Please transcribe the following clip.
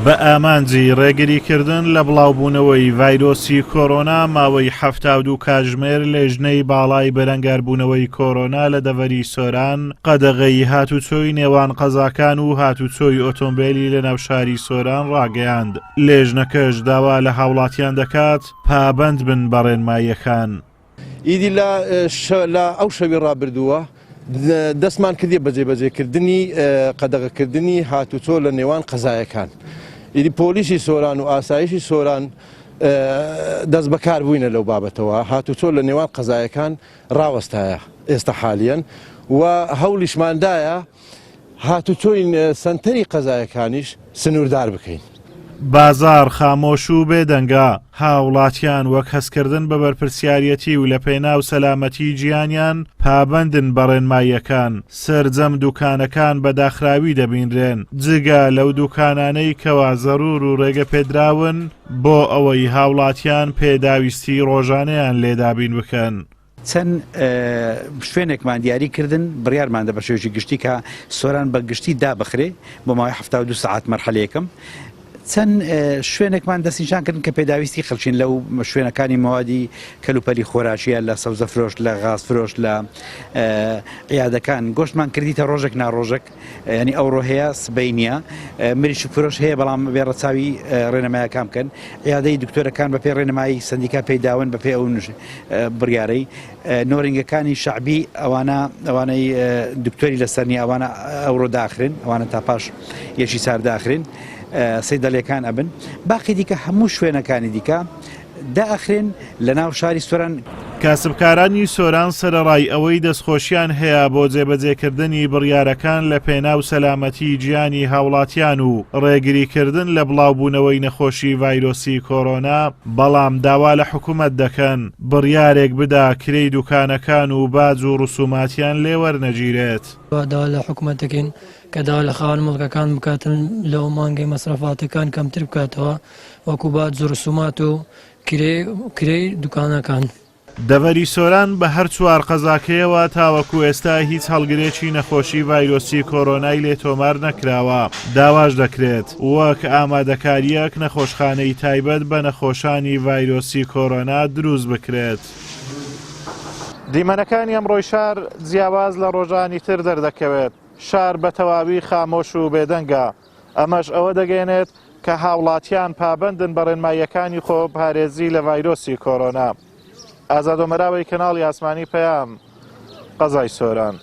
بە ئامانجی ڕێگریکردن لە بڵاوبوونەوەی ڤایرۆسی کۆرۆنا ماوەی 72 کاتژمێر لێژنەی باڵای بەرەنگاربوونەوەی کۆرۆنا لە دەڤەری سۆران قەدەغەی هاتوچۆی نێوان قەزاکان و هاتوچۆی ئۆتۆمبیلی لە ناوشاری سۆران ڕاگەیاند. لێژنەکەش داوا لە هاوڵاتیان دەکات پابەند بن بە ڕێنماییەکان. ئیدی لە ئەو شەوی ڕابردووە دەستمان کردی بەجێبەجێکردنی قەدەغەکردنی هاتوچۆ لە نێوان قەزایەکان. ئیدی پۆلیسی سۆران و ئاسایشی سۆران دەست بەکار بووینە لەو بابەتەوە هاتوچۆ لە نێوان قەزایەکان ڕاوەستایە ئێستا حالیەن و هەوڵیشماندایە هاتوچۆی سەنتەری قەزایەکانیش سنووردار بکەین. بازار خامۆش و بێدەنگا هاوڵاتیان وەک هەستکردن بە بەرپرسیارەتی و لە پێناو سەلامەتی گیانیان پابەندن بە ڕێنماییەکان. سەرجەم دوکانەکان بە داخراوی دەبینرێن جگە لەو دوکانانەی کەوا زەرور و ڕێگە پێدراون بۆ ئەوەی هاوڵاتیان پێداویستی ڕۆژانەیان لێدابین بکەن. چەند شوێنێکمان دیاریکردن بڕیارماندا بە شێوەیەکی گشتی کە سۆران بە گشتی دابخرێ بۆ ماوەی 72 ساعت مەرحەلەیەکەم. چەند شوێنێکمان دەستنیشان کردن کە پێداویستی خەڵکین لەو شوێنەکانی مەوادی کەلوپەلی خۆراکیە لە سەوزە فرۆش لە غاز فرۆش لە عیادەکان گۆشتمان کردیتە ڕۆژێک ناڕۆژێک ینی ئەوڕۆ هەیە سبەی نییە مریش فرۆش هەیە بەڵام بێڕەچاوی ڕێنەمایەکان بکەن عیادەی دکتۆرەکان بەپێ ڕێنەمایی سندیکا پێداون بەپێ ئەو بڕیارەی نۆرینگەکانی شعبی ئەوانەی دکتۆری لەسەرنی ئەوانە ئەوڕۆ داخرێن ئەوانە تا پاش یەکی سار داخرێن سەیدەڵیەکان ئەبن باقی دیکە هەموو شوێنەکانی دیکە داخرێن لە ناو شاری سۆران. کاسبکارانی سۆران سەرەڕای ئەوەی دەستخۆشیان هەیە بۆ جێبەجێکردنی بڕیارەکان لە پێناو سەلامەتی گیانی هاوڵاتیان و ڕێگریکردن لە بڵاوبوونەوەی نەخۆشی ڤایرۆسی کۆرۆنا بەڵام داوا لە حکوومەت دەکەن بڕیارێک بدا کرێی دوکانەکان و باج و ڕسوماتیان لێوەرنەگیرێت. داوا لە حکوومەت دەکەین کە داوا لە خاوەن مڵکەکان بکاتن لەو مانگەی مەسرەفاتەکان کەمتر بکاتەوە وەکو باج و ڕسومات و کرێی دوکانەکان. دەڤەری سۆران بە هەر چوار قەزاکەیەوە تاوەکو ئێستا هیچ هەڵگرێکی نەخۆشی ڤایرۆسی کۆرۆنای لێ تۆمار نەکراوە. داواش دەکرێت وەک ئامادەکاریەک نەخۆشخانەی تایبەت بە نەخۆشانی ڤایرۆسی کۆرۆنا دروست بکرێت. دیمەنەکانی ئەمڕۆی شار جیاواز لە ڕۆژانی تر دەردەکەوێت. شار بە تەواوی خامۆش و بێدەنگە. ئەمەش ئەوە دەگەێنێت کە هاوڵاتیان پابەندن بە ڕێنماییەکانی خۆ پارێزی لە ڤایرۆسی کۆرۆنا. ئازادۆمەراوی کەناڵی ئاسمانی پەیام قەزای سۆران.